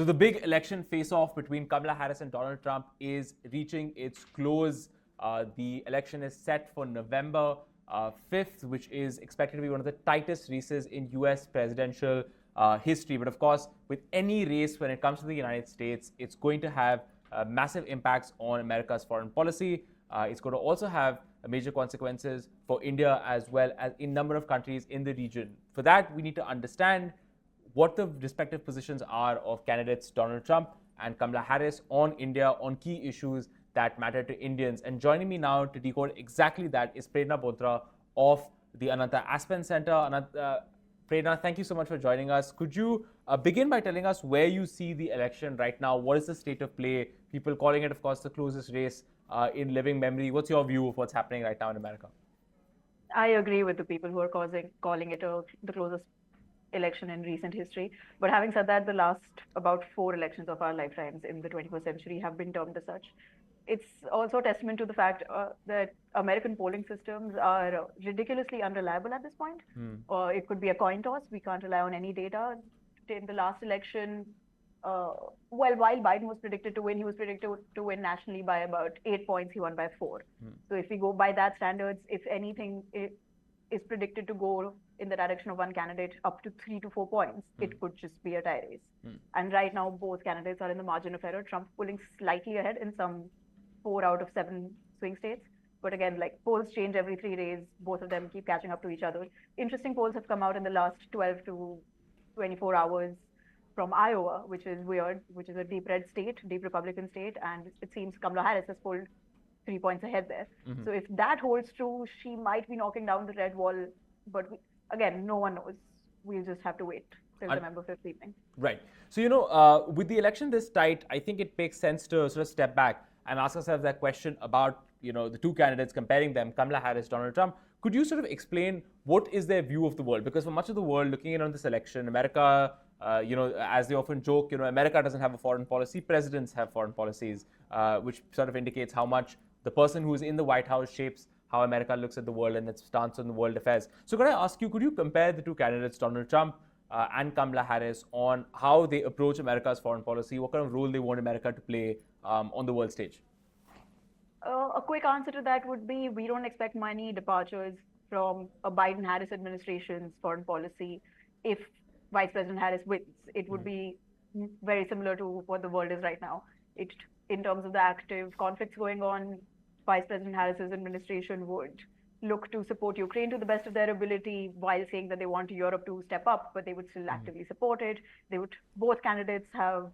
So the big election face-off between Kamala Harris and Donald Trump is reaching its close. The election is set for November 5th, which is expected to be one of the tightest races in US presidential history. But of course, with any race, when it comes to the United States, it's going to have massive impacts on America's foreign policy. It's going to also have major consequences for India as well as in a number of countries in the region. For that, we need to understand what the respective positions are of candidates Donald Trump and Kamala Harris on India on key issues that matter to Indians. And joining me now to decode exactly that is Prerna Bountra of the Ananta Aspen Center. Prerna, thank you so much for joining us. Could you begin by telling us where you see the election right now? What is the state of play? People calling it, of course, the closest race in living memory. What's your view of what's happening right now in America? I agree with the people who are calling it the closest election in recent history. But having said that, the last about 4 elections of our lifetimes in the 21st century have been termed as such. It's also a testament to the fact that American polling systems are ridiculously unreliable at this point. Or it could be a coin toss. We can't rely on any data. In the last election, while Biden was predicted to win, he was predicted to win nationally by about 8 points. He won by 4. So if we go by that standards, if anything is predicted to go in the direction of one candidate up to 3 to 4 points, it could just be a tie race. And right now, both candidates are in the margin of error. Trump pulling slightly ahead in some 4 out of 7 swing states. But again, like polls change every 3 days. Both of them keep catching up to each other. Interesting polls have come out in the last 12 to 24 hours from Iowa, which is weird, which is a deep red state, deep Republican state. And it seems Kamala Harris has pulled 3 points ahead there. So if that holds true, she might be knocking down the red wall. But again, no one knows. We'll just have to wait till November 5th evening. Right. So, with the election this tight, I think it makes sense to sort of step back and ask ourselves that question about, the two candidates, comparing them, Kamala Harris, Donald Trump. Could you sort of explain what is their view of the world? Because for much of the world, looking in on this election, America, as they often joke, America doesn't have a foreign policy. Presidents have foreign policies, which sort of indicates how much the person who is in the White House shapes how America looks at the world and its stance on the world affairs. So could I ask you, could you compare the two candidates, Donald Trump and Kamala Harris, on how they approach America's foreign policy, what kind of role they want America to play on the world stage? A quick answer to that would be we don't expect many departures from a Biden-Harris administration's foreign policy. If Vice President Harris wins, it would be very similar to what the world is right now. In terms of the active conflicts going on, Vice President Harris's administration would look to support Ukraine to the best of their ability while saying that they want Europe to step up, but they would still actively support it. Both candidates have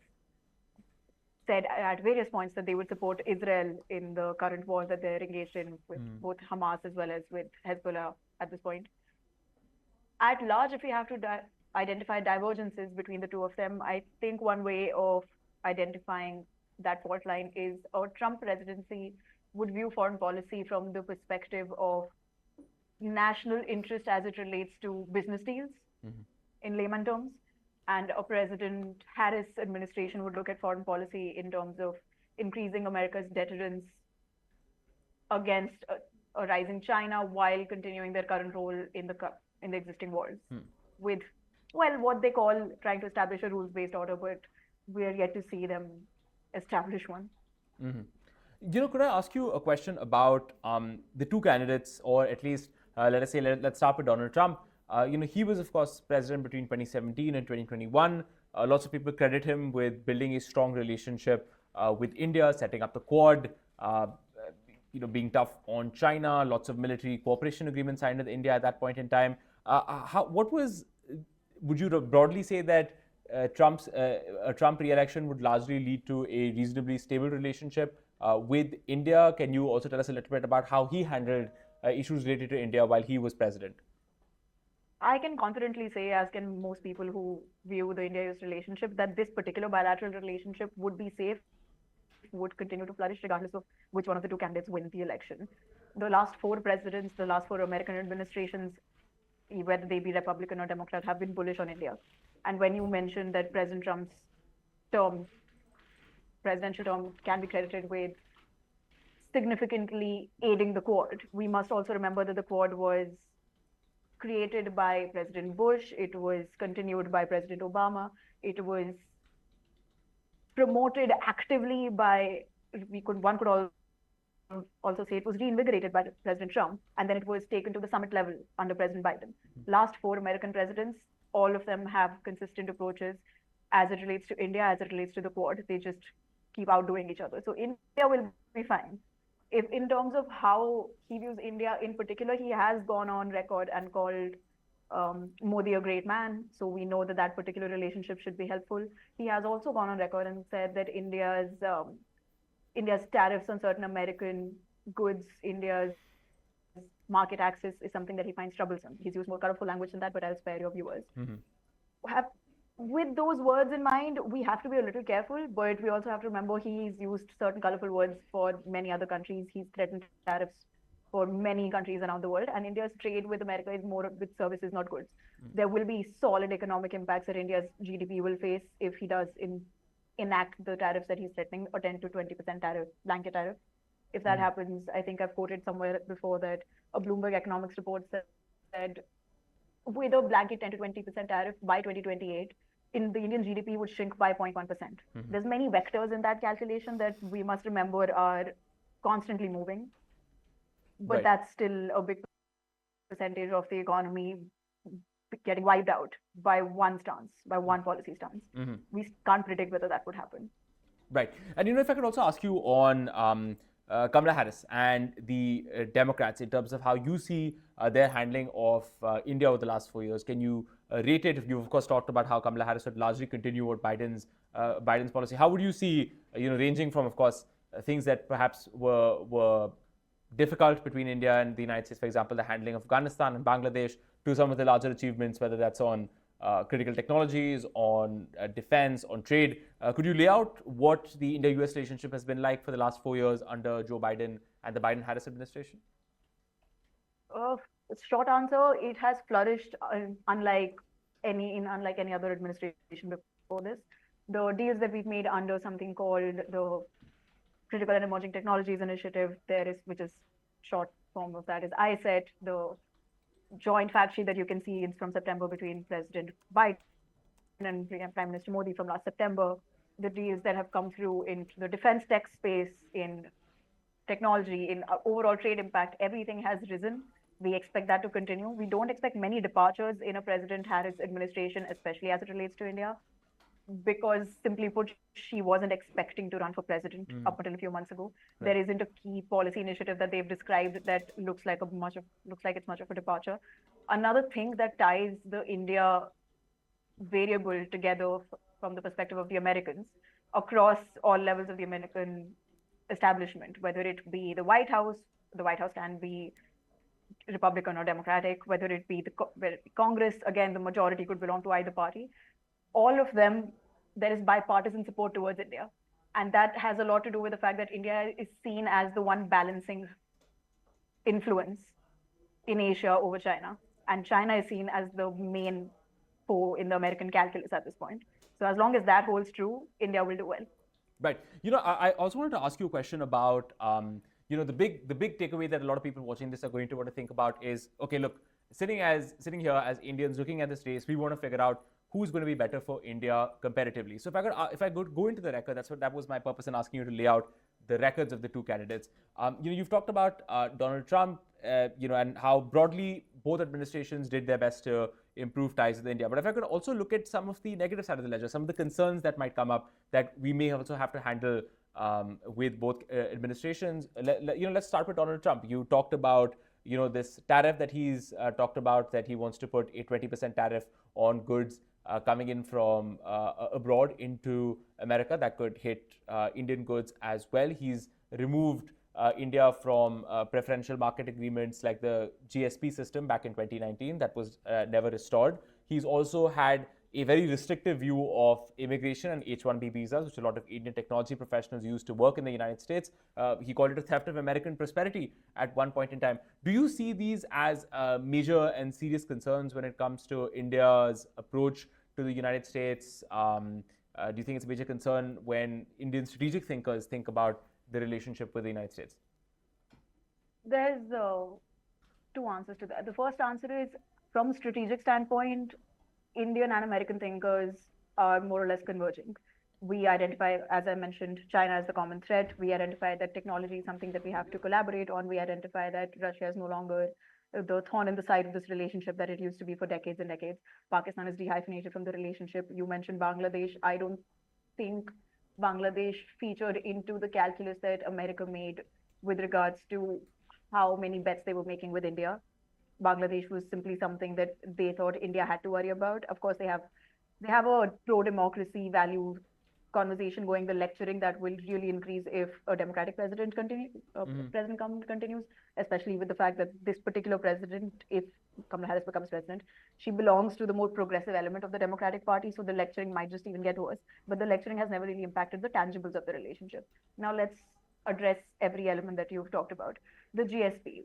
said at various points that they would support Israel in the current war that they're engaged in with both Hamas as well as with Hezbollah at this point. At large, if we have to identify divergences between the two of them, I think one way of identifying that fault line is a Trump presidency would view foreign policy from the perspective of national interest as it relates to business deals in layman terms. And a President Harris administration would look at foreign policy in terms of increasing America's deterrence against a rising China while continuing their current role in the existing wars with, what they call trying to establish a rules-based order, but we are yet to see them establish one. Could I ask you a question about the two candidates, or at least, let's start with Donald Trump. He was, of course, president between 2017 and 2021. Lots of people credit him with building a strong relationship with India, setting up the Quad, being tough on China, lots of military cooperation agreements signed with India at that point in time. Would you broadly say that a Trump re-election would largely lead to a reasonably stable relationship with India? Can you also tell us a little bit about how he handled issues related to India while he was president? I can confidently say, as can most people who view the India-US relationship, that this particular bilateral relationship would be safe, would continue to flourish regardless of which one of the two candidates wins the election. The last 4 presidents, the last 4 American administrations, whether they be Republican or Democrat, have been bullish on India. And when you mentioned that President Trump's presidential term can be credited with significantly aiding the Quad, we must also remember that the Quad was created by President Bush, it was continued by President Obama, it was promoted actively by, one could also say it was reinvigorated by President Trump, and then it was taken to the summit level under President Biden. Last four American presidents, all of them have consistent approaches as it relates to India, as it relates to the Quad. They just keep outdoing each other. So India will be fine. If in terms of how he views India in particular, he has gone on record and called Modi a great man. So we know that that particular relationship should be helpful. He has also gone on record and said that India's tariffs on certain American goods, India's market access is something that he finds troublesome. He's used more colorful language than that, but I'll spare your viewers. Have, with those words in mind, we have to be a little careful, but we also have to remember he's used certain colorful words for many other countries. He's threatened tariffs for many countries around the world, and India's trade with America is more with services, not goods. There will be solid economic impacts that India's GDP will face if he does enact the tariffs that he's threatening, a 10 to 20% tariff, blanket tariff. If that happens, I think I've quoted somewhere before that a Bloomberg economics report said with a blanket 10 to 20% tariff by 2028, in the Indian GDP would shrink by 0.1%. There's many vectors in that calculation that we must remember are constantly moving, but that's still a big percentage of the economy getting wiped out by one stance, by one policy stance. We can't predict whether that would happen. Right. And if I could also ask you on Kamala Harris and the Democrats in terms of how you see their handling of India over the last 4 years. Can you rate it? You've of course talked about how Kamala Harris would largely continue what Biden's policy. How would you see, ranging from, of course, things that perhaps were difficult between India and the United States, for example, the handling of Afghanistan and Bangladesh, to some of the larger achievements, whether that's on critical technologies, on defense, on trade. Could you lay out what the India-US relationship has been like for the last 4 years under Joe Biden and the Biden-Harris administration? Short answer, it has flourished unlike any other administration before this. The deals that we've made under something called the Critical and Emerging Technologies Initiative, which is short form of that is ISET, the joint fact sheet that you can see is from September between President Biden and Prime Minister Modi from last September. The deals that have come through in the defense tech space, in technology, in overall trade impact, everything has risen. We expect that to continue. We don't expect many departures in a President Harris administration, especially as it relates to India, because simply put, she wasn't expecting to run for president up until a few months ago. There isn't a key policy initiative that they've described that looks like it's much of a departure. Another thing that ties the India variable together from the perspective of the Americans across all levels of the American establishment, whether it be the White House can be Republican or Democratic, whether it be the Congress, again, the majority could belong to either party. All of them, there is bipartisan support towards India. And that has a lot to do with the fact that India is seen as the one balancing influence in Asia over China. And China is seen as the main foe in the American calculus at this point. So as long as that holds true, India will do well. Right. I also wanted to ask you a question about, the big takeaway that a lot of people watching this are going to want to think about is, okay, look, sitting here as Indians looking at this race, we want to figure out who's going to be better for India comparatively. So if I could go into the record, that was my purpose in asking you to lay out the records of the two candidates. You've talked about Donald Trump, and how broadly both administrations did their best to improve ties with India. But if I could also look at some of the negative side of the ledger, some of the concerns that might come up that we may also have to handle with both administrations. Let's start with Donald Trump. You talked about this tariff that he's talked about, that he wants to put a 20% tariff on goods coming in from abroad into America that could hit Indian goods as well. He's removed India from preferential market agreements like the GSP system back in 2019 that was never restored. He's also had a very restrictive view of immigration and H-1B visas, which a lot of Indian technology professionals use to work in the United States. He called it a theft of American prosperity at one point in time. Do you see these as major and serious concerns when it comes to India's approach to the United States? Do you think it's a major concern when Indian strategic thinkers think about the relationship with the United States? There's two answers to that. The first answer is, from a strategic standpoint, Indian and American thinkers are more or less converging. We identify, as I mentioned, China as the common threat. We identify that technology is something that we have to collaborate on. We identify that Russia is no longer the thorn in the side of this relationship that it used to be for decades and decades. Pakistan is dehyphenated from the relationship. You mentioned Bangladesh. I don't think Bangladesh featured into the calculus that America made with regards to how many bets they were making with India. Bangladesh was simply something that they thought India had to worry about. Of course, they have a pro-democracy value conversation going, the lecturing that will really increase if a Democratic president continues, especially with the fact that this particular president, if Kamala Harris becomes president, she belongs to the more progressive element of the Democratic Party, so the lecturing might just even get worse. But the lecturing has never really impacted the tangibles of the relationship. Now let's address every element that you've talked about. The GSP,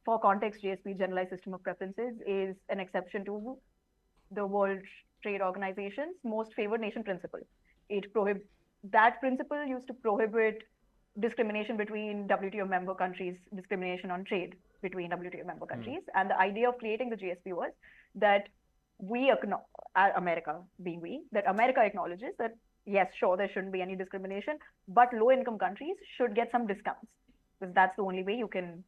for context, GSP, Generalized System of Preferences, is an exception to the World Trade Organization's most favored nation principle. That principle used to prohibit discrimination between WTO member countries, discrimination on trade between WTO member countries. And the idea of creating the GSP was that America being that America acknowledges that, yes, sure, there shouldn't be any discrimination, but low income countries should get some discounts, because that's the only way you can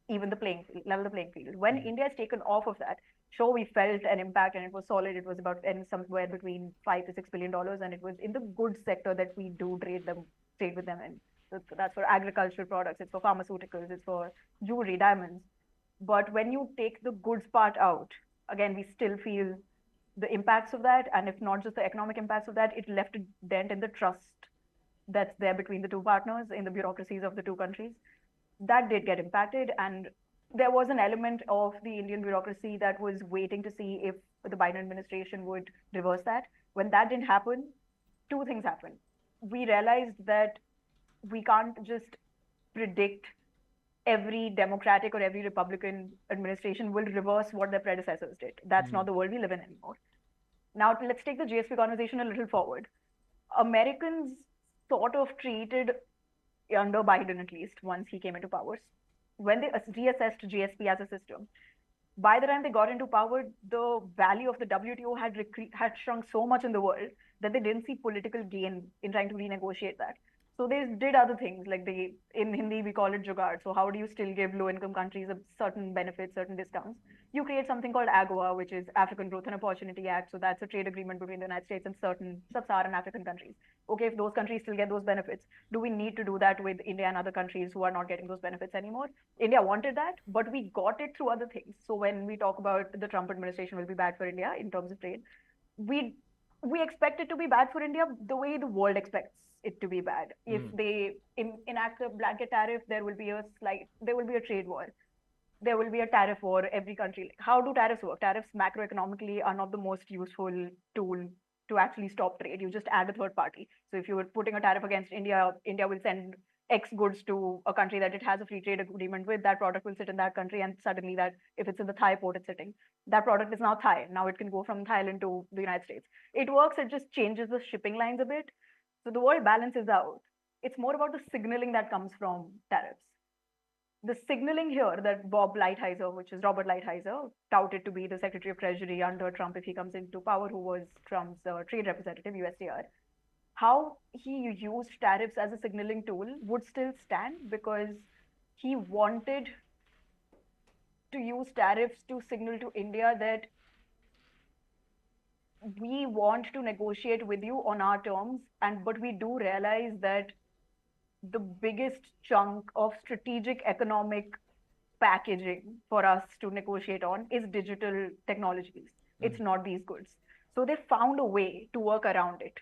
level the playing field. When India is taken off of that, sure, we felt an impact, and it was solid. It was about somewhere between $5 to $6 billion, and it was in the goods sector that we do trade with them in. So that's for agricultural products, it's for pharmaceuticals, it's for jewelry, diamonds. But when you take the goods part out, again, we still feel the impacts of that, and if not just the economic impacts of that, it left a dent in the trust that's there between the two partners in the bureaucracies of the two countries. That did get impacted, and there was an element of the Indian bureaucracy that was waiting to see if the Biden administration would reverse that. When that didn't happen, two things happened. We realized that we can't just predict every Democratic or every Republican administration will reverse what their predecessors did. That's not the world we live in anymore. Now, let's take the GSP conversation a little forward. Americans sort of treated, under Biden at least, once he came into power, when they reassessed GSP as a system, by the time they got into power, the value of the WTO had shrunk so much in the world that they didn't see political gain in trying to renegotiate that. So they did other things, like in Hindi we call it jugaad. So how do you still give low-income countries a certain benefits, certain discounts? You create something called AGOA, which is African Growth and Opportunity Act. So that's a trade agreement between the United States and certain sub-Saharan African countries. Okay, if those countries still get those benefits, do we need to do that with India and other countries who are not getting those benefits anymore? India wanted that, but we got it through other things. So when we talk about the Trump administration will be bad for India in terms of trade, we expect it to be bad for India the way the world expects it to be bad. If they enact a blanket tariff, there will be a trade war. There will be a tariff war. Every country. How do tariffs work? Tariffs macroeconomically are not the most useful tool to actually stop trade. You just add a third party. So if you were putting a tariff against India, India will send X goods to a country that it has a free trade agreement with. That product will sit in that country, and suddenly that, if it's in the Thai port, it's sitting. That product is now Thai. Now it can go from Thailand to the United States. It works. It just changes the shipping lines a bit. So the world balances out. It's more about the signaling that comes from tariffs. The signaling here that Robert Lighthizer, touted to be the Secretary of Treasury under Trump if he comes into power, who was Trump's trade representative, USTR, how he used tariffs as a signaling tool would still stand, because he wanted to use tariffs to signal to India that we want to negotiate with you on our terms, but we do realize that the biggest chunk of strategic economic packaging for us to negotiate on is digital technologies. It's not these goods. So they found a way to work around it.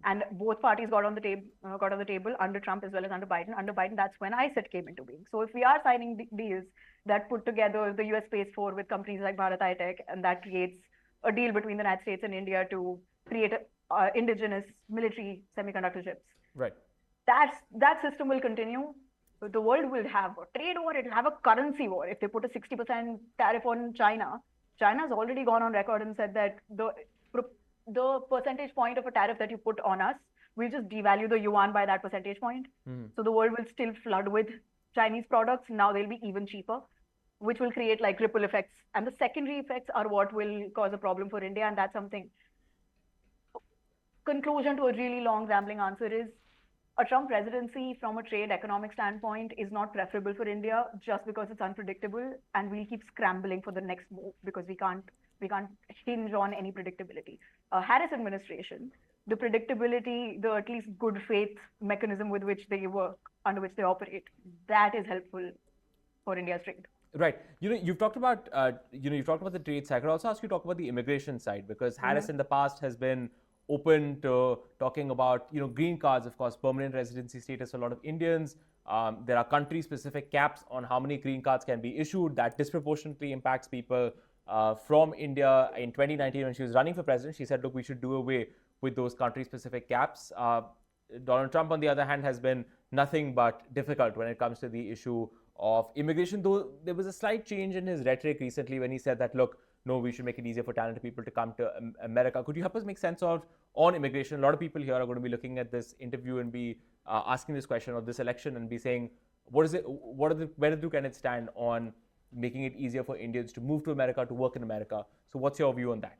And both parties got on the table under Trump as well as under Biden. Under Biden, that's when ISET came into being. So if we are signing deals that put together the US Space Force with companies like Bharat High-Tech, and that creates a deal between the United States and India to create indigenous military semiconductor chips. Right. That system will continue. The world will have a trade war. It will have a currency war. If they put a 60% tariff on China, China's already gone on record and said that the percentage point of a tariff that you put on us will just devalue the yuan by that percentage point. So the world will still flood with Chinese products. Now they'll be even cheaper, which will create like ripple effects. And the secondary effects are what will cause a problem for India. And that's something. conclusion to a really long, rambling answer is a Trump presidency from a trade economic standpoint is not preferable for India just because it's unpredictable, and we'll keep scrambling for the next move because we can't hinge on any predictability. Harris administration, the predictability, the at least good faith mechanism with which they work, under which they operate, that is helpful for India's trade. Right. You've talked about the trade side. I could also ask you to talk about the immigration side, because Harris in the past has been open to talking about green cards, of course, permanent residency status for a lot of Indians. There are country-specific caps on how many green cards can be issued. That disproportionately impacts people from India. In 2019, when she was running for president, she said, look, we should do away with those country-specific caps. Donald Trump, on the other hand, has been nothing but difficult when it comes to the issue of immigration, though there was a slight change in his rhetoric recently when he said that, look, no, we should make it easier for talented people to come to America. Could you help us make sense of on immigration? A lot of people here are going to be looking at this interview and be asking this question of this election and be saying, where do the two candidates stand on making it easier for Indians to move to America, to work in America? So what's your view on that?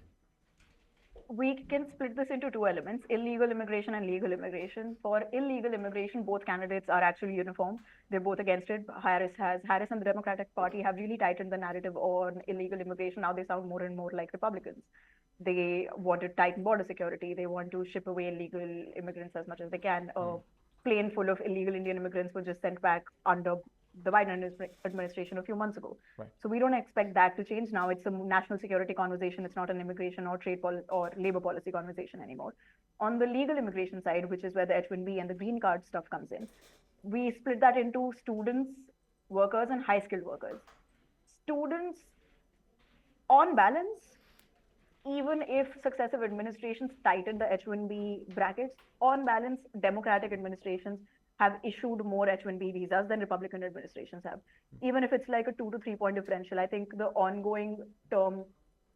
We can split this into two elements, illegal immigration and legal immigration. For illegal immigration, both candidates are actually uniform. They're both against it. Harris and the Democratic Party have really tightened the narrative on illegal immigration. Now they sound more and more like Republicans. They want to tighten border security. They want to ship away illegal immigrants as much as they can. A plane full of illegal Indian immigrants was just sent back under the Biden administration a few months ago. Right. So we don't expect that to change now. It's a national security conversation. It's not an immigration or trade or labor policy conversation anymore. On the legal immigration side, which is where the H-1B and the green card stuff comes in, we split that into students, workers, and high-skilled workers. Students, on balance, even if successive administrations tighten the H-1B brackets, on balance, Democratic administrations have issued more H-1B visas than Republican administrations have. Even if it's like a 2 to 3 point differential, I think the ongoing term,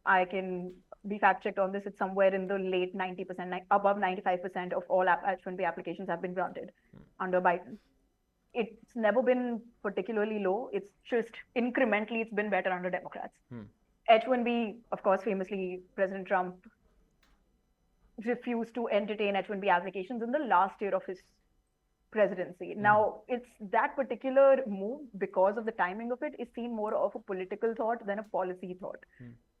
I can be fact-checked on this, it's somewhere in the late 90%, above 95% of all H-1B applications have been granted under Biden. It's never been particularly low. It's just incrementally, it's been better under Democrats. H-1B, of course, famously, President Trump refused to entertain H-1B applications in the last year of his presidency. Now, it's that particular move, because of the timing of it, is seen more of a political thought than a policy thought.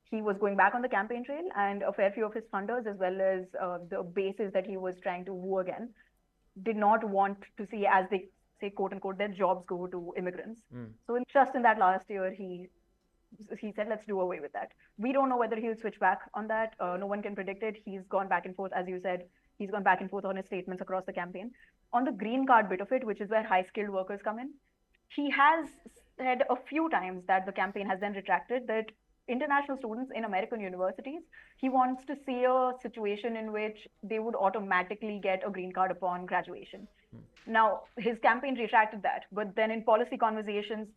He was going back on the campaign trail, and a fair few of his funders, as well as the bases that he was trying to woo again, did not want to see, as they say, quote unquote, their jobs go to immigrants. So just in that last year, he said, let's do away with that. We don't know whether he'll switch back on that. No one can predict it. He's gone back and forth, as you said. He's gone back and forth on his statements across the campaign. On the green card bit of it, which is where high-skilled workers come in, he has said a few times that the campaign has then retracted that international students in American universities, he wants to see a situation in which they would automatically get a green card upon graduation. Now, his campaign retracted that, but then in policy conversations,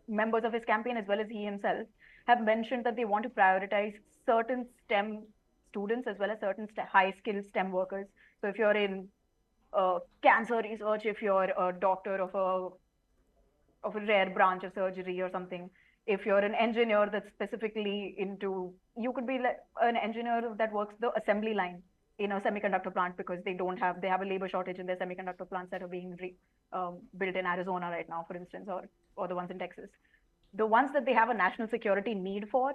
members of his campaign, as well as he himself, have mentioned that they want to prioritize certain STEM students as well as certain high-skilled STEM workers. So if you're in cancer research, if you're a doctor of a rare branch of surgery or something, if you're an engineer that's specifically into, you could be like an engineer that works the assembly line in a semiconductor plant, because they have a labor shortage in their semiconductor plants that are being built in Arizona right now, for instance, or the ones in Texas. The ones that they have a national security need for,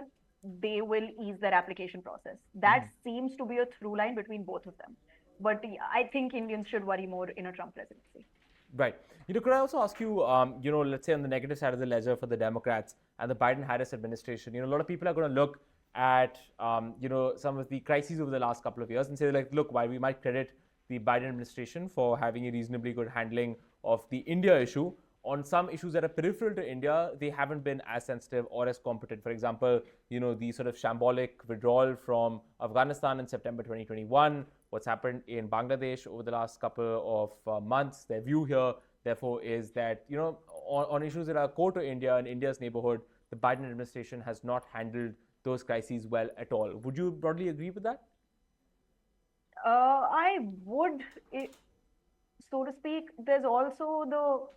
they will ease their application process. That seems to be a through line between both of them. But I think Indians should worry more in a Trump presidency. Right. Could I also ask you, let's say on the negative side of the ledger for the Democrats and the Biden-Harris administration, a lot of people are going to look at, some of the crises over the last couple of years and say, like, look, while we might credit the Biden administration for having a reasonably good handling of the India issue, on some issues that are peripheral to India, they haven't been as sensitive or as competent. For example, the sort of shambolic withdrawal from Afghanistan in September 2021, what's happened in Bangladesh over the last couple of months. Their view here, therefore, is that, on issues that are core to India and India's neighborhood, the Biden administration has not handled those crises well at all. Would you broadly agree with that? I would, so to speak. There's also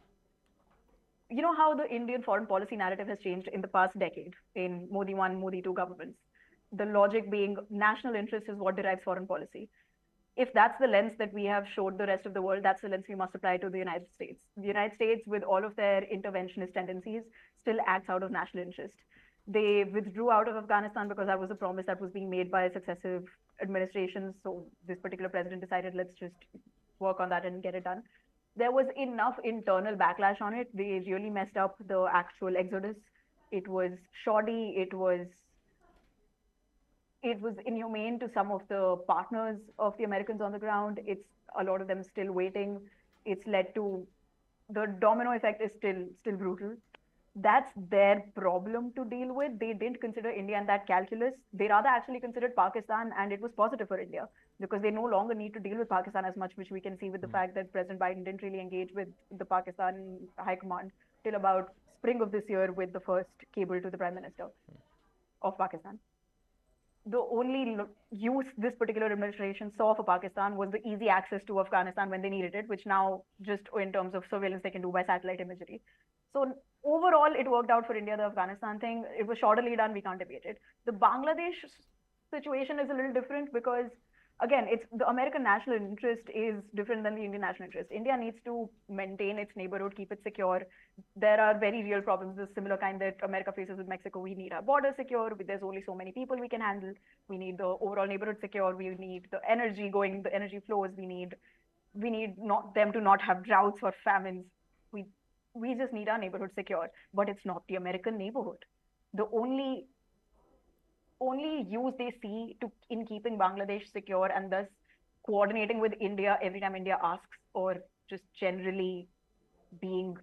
how the Indian foreign policy narrative has changed in the past decade in Modi 1, Modi 2 governments. The logic being national interest is what derives foreign policy. if that's the lens that we have showed the rest of the world, that's the lens we must apply to the United States. The United States, with all of their interventionist tendencies, still acts out of national interest. They withdrew out of Afghanistan because that was a promise that was being made by successive administrations. So this particular president decided, let's just work on that and get it done. There was enough internal backlash on it. They really messed up the actual exodus. It was shoddy. It was inhumane to some of the partners of the Americans on the ground. It's a lot of them still waiting. It's led to the domino effect is still brutal. That's their problem to deal with. They didn't consider India in that calculus. They rather actually considered Pakistan, and it was positive for India because they no longer need to deal with Pakistan as much, which we can see with the fact that President Biden didn't really engage with the Pakistan High Command till about spring of this year with the first cable to the Prime Minister of Pakistan. The only use this particular administration saw for Pakistan was the easy access to Afghanistan when they needed it, which now just in terms of surveillance they can do by satellite imagery. So overall, it worked out for India, the Afghanistan thing. It was shoddily done. We can't debate it. The Bangladesh situation is a little different because, again, it's the American national interest is different than the Indian national interest. India needs to maintain its neighborhood, keep it secure. There are very real problems, the similar kind that America faces with Mexico. We need our border secure. There's only so many people we can handle. We need the overall neighborhood secure. We need the energy going, the energy flows. We need not them to not have droughts or famines. We just need our neighborhood secure, but it's not the American neighborhood. The only use they see to in keeping Bangladesh secure and thus coordinating with India every time India asks, or just generally being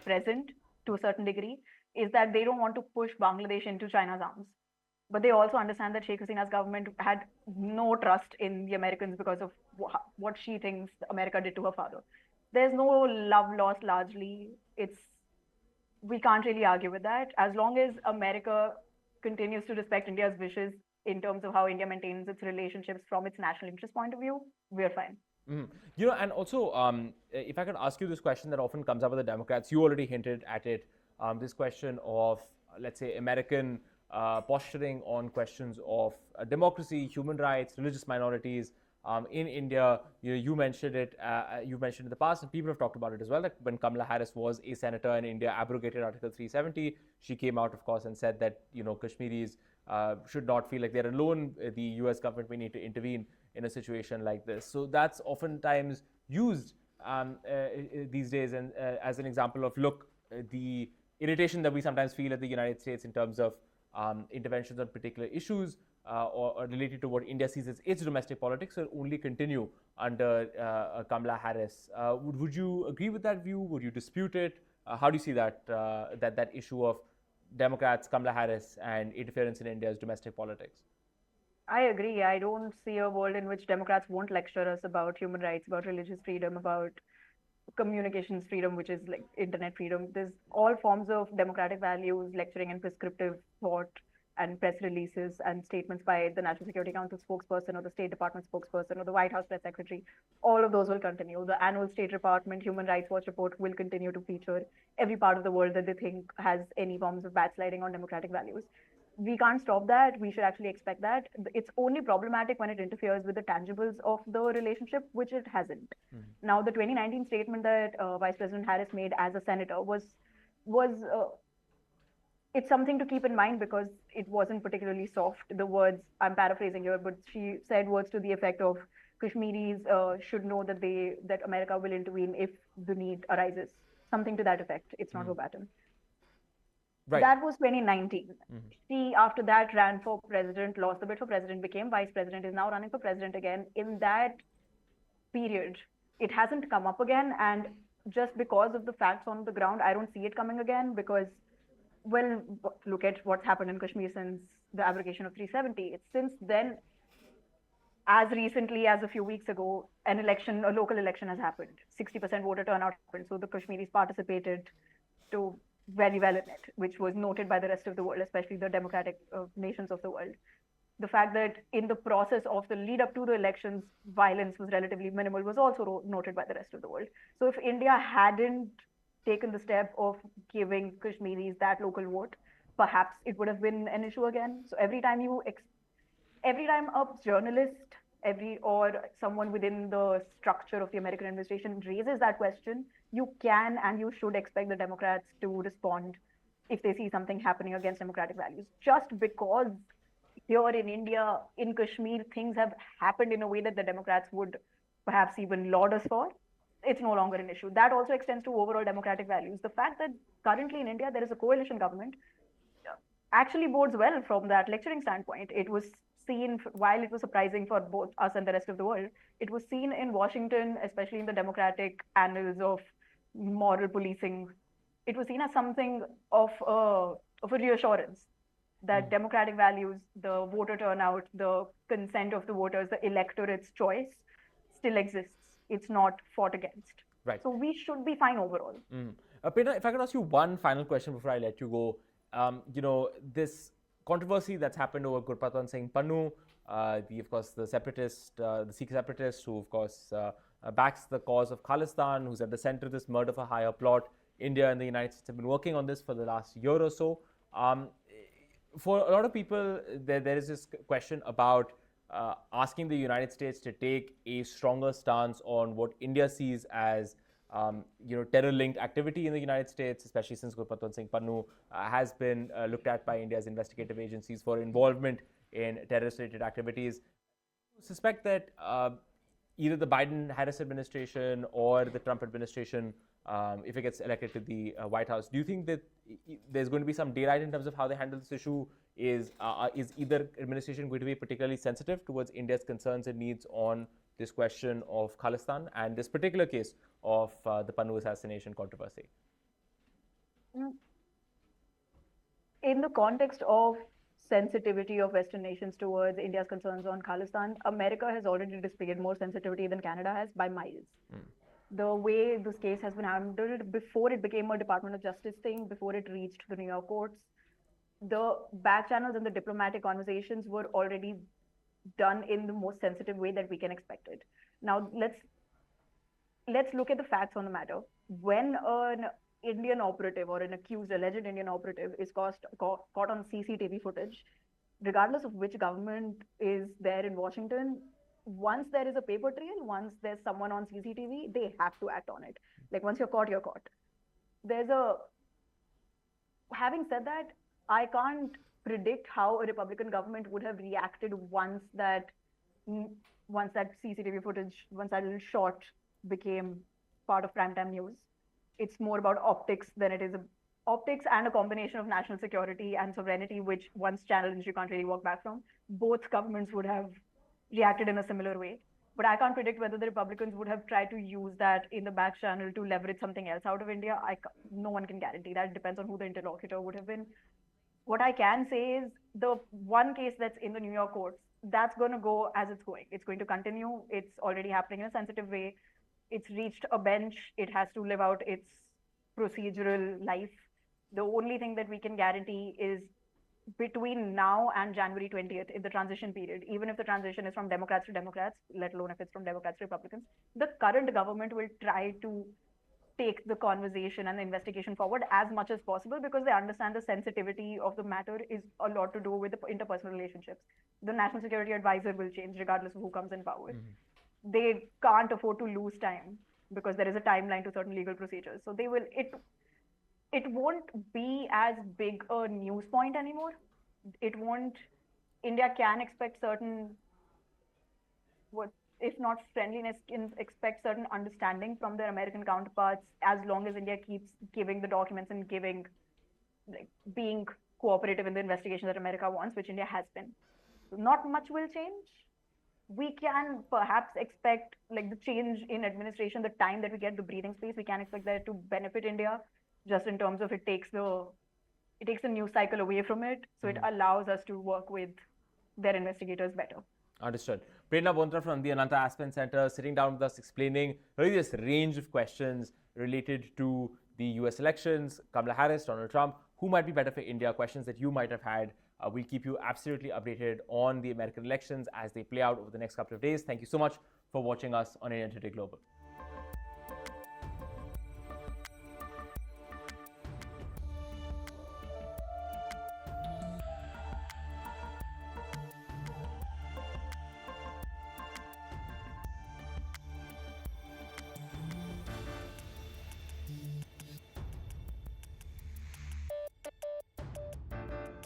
present to a certain degree, is that they don't want to push Bangladesh into China's arms. But they also understand that Sheikh Hasina's government had no trust in the Americans because of what she thinks America did to her father. There's no love lost largely. We can't really argue with that. As long as America continues to respect India's wishes in terms of how India maintains its relationships from its national interest point of view, we're fine. And also, if I could ask you this question that often comes up with the Democrats, you already hinted at it, this question of, let's say, American posturing on questions of democracy, human rights, religious minorities. In India, you mentioned it. You mentioned in the past, and people have talked about it as well. That when Kamala Harris was a senator in India, abrogated Article 370, she came out, of course, and said that Kashmiris should not feel like they're alone. The U.S. government may need to intervene in a situation like this. So that's oftentimes used these days, and as an example of the irritation that we sometimes feel at the United States in terms of interventions on particular issues. Or related to what India sees as its domestic politics will only continue under Kamala Harris. Would you agree with that view? Would you dispute it? How do you see that issue of Democrats, Kamala Harris, and interference in India's domestic politics? I agree. I don't see a world in which Democrats won't lecture us about human rights, about religious freedom, about communications freedom, which is like internet freedom. There's all forms of democratic values, lecturing and prescriptive thought and press releases and statements by the National Security Council spokesperson or the State Department spokesperson or the White House press secretary. All of those will continue. The annual State Department Human Rights Watch report will continue to feature every part of the world that they think has any forms of backsliding on democratic values. We can't stop that. We should actually expect that. It's only problematic when it interferes with the tangibles of the relationship, which it hasn't. Now, the 2019 statement that Vice President Harris made as a senator was it's something to keep in mind because it wasn't particularly soft. The words, I'm paraphrasing here, but she said words to the effect of Kashmiris should know that America will intervene if the need arises. Something to that effect. It's not verbatim. Right. That was 2019. She, after that, ran for president, lost the bid for president, became vice president, is now running for president again. In that period, it hasn't come up again. And just because of the facts on the ground, I don't see it coming again because, well, look at what's happened in Kashmir since the abrogation of 370. Since then, as recently as a few weeks ago, a local election has happened. 60% voter turnout happened. So the Kashmiris participated to very well in it, which was noted by the rest of the world, especially the democratic nations of the world. The fact that in the process of the lead up to the elections, violence was relatively minimal was also noted by the rest of the world. So if India hadn't taken the step of giving Kashmiris that local vote, perhaps it would have been an issue again. So every time a journalist, or someone within the structure of the American administration raises that question, you can and you should expect the Democrats to respond if they see something happening against democratic values. Just because here in India, in Kashmir, things have happened in a way that the Democrats would perhaps even laud us for, it's no longer an issue. That also extends to overall democratic values. The fact that currently in India there is a coalition government actually bodes well from that lecturing standpoint. It was seen, while it was surprising for both us and the rest of the world, it was seen in Washington, especially in the democratic annals of moral policing. It was seen as something of a reassurance that democratic values, the voter turnout, the consent of the voters, the electorate's choice still exists. It's not fought against. Right. So we should be fine overall. Prerna, if I could ask you one final question before I let you go. This controversy that's happened over Gurpratwan Singh Pannu, of course, the separatist, the Sikh separatist who, of course, backs the cause of Khalistan, who's at the center of this murder for hire plot. India and the United States have been working on this for the last year or so. For a lot of people, there is this question about asking the United States to take a stronger stance on what India sees as terror-linked activity in the United States, especially since Gurpratwan Singh Pannu has been looked at by India's investigative agencies for involvement in terrorist-related activities. I suspect that either the Biden-Harris administration or the Trump administration, if it gets elected to the White House, do you think that there's going to be some daylight in terms of how they handle this issue? Is either administration going to be particularly sensitive towards India's concerns and needs on this question of Khalistan and this particular case of the Pannu assassination controversy? In the context of sensitivity of Western nations towards India's concerns on Khalistan, America has already displayed more sensitivity than Canada has by miles. The way this case has been handled before it became a Department of Justice thing, before it reached the New York courts, the back channels and the diplomatic conversations were already done in the most sensitive way that we can expect it. Now, let's look at the facts on the matter. When an Indian operative or an accused, alleged Indian operative is caught on CCTV footage, regardless of which government is there in Washington, once there is a paper trail, once there's someone on CCTV, they have to act on it. Like once you're caught, you're caught. Having said that, I can't predict how a Republican government would have reacted once that CCTV footage, once that little shot became part of primetime news. It's more about optics than it is optics and a combination of national security and sovereignty, which once challenged, you can't really walk back from. Both governments would have reacted in a similar way. But I can't predict whether the Republicans would have tried to use that in the back channel to leverage something else out of India. No one can guarantee that. It depends on who the interlocutor would have been. What I can say is the one case that's in the New York courts, that's going to go as it's going. It's going to continue. It's already happening in a sensitive way. It's reached a bench. It has to live out its procedural life. The only thing that we can guarantee is between now and January 20th, in the transition period, even if the transition is from Democrats to Democrats, let alone if it's from Democrats to Republicans, the current government will try to take the conversation and the investigation forward as much as possible because they understand the sensitivity of the matter is a lot to do with the interpersonal relationships. The National Security Advisor will change regardless of who comes in power. They can't afford to lose time because there is a timeline to certain legal procedures. So they will, it won't be as big a news point anymore. India can expect certain, if not friendliness, can expect certain understanding from their American counterparts as long as India keeps giving the documents and being cooperative in the investigation that America wants, which India has been. So not much will change. We can perhaps expect the change in administration, the time that we get, the breathing space, we can expect that to benefit India just in terms of it takes a news cycle away from it. So it allows us to work with their investigators better. Understood. Prerna Bountra from the Ananta Aspen Center sitting down with us explaining really this range of questions related to the US elections, Kamala Harris, Donald Trump, who might be better for India, questions that you might have had. We'll keep you absolutely updated on the American elections as they play out over the next couple of days. Thank you so much for watching us on India Today Global.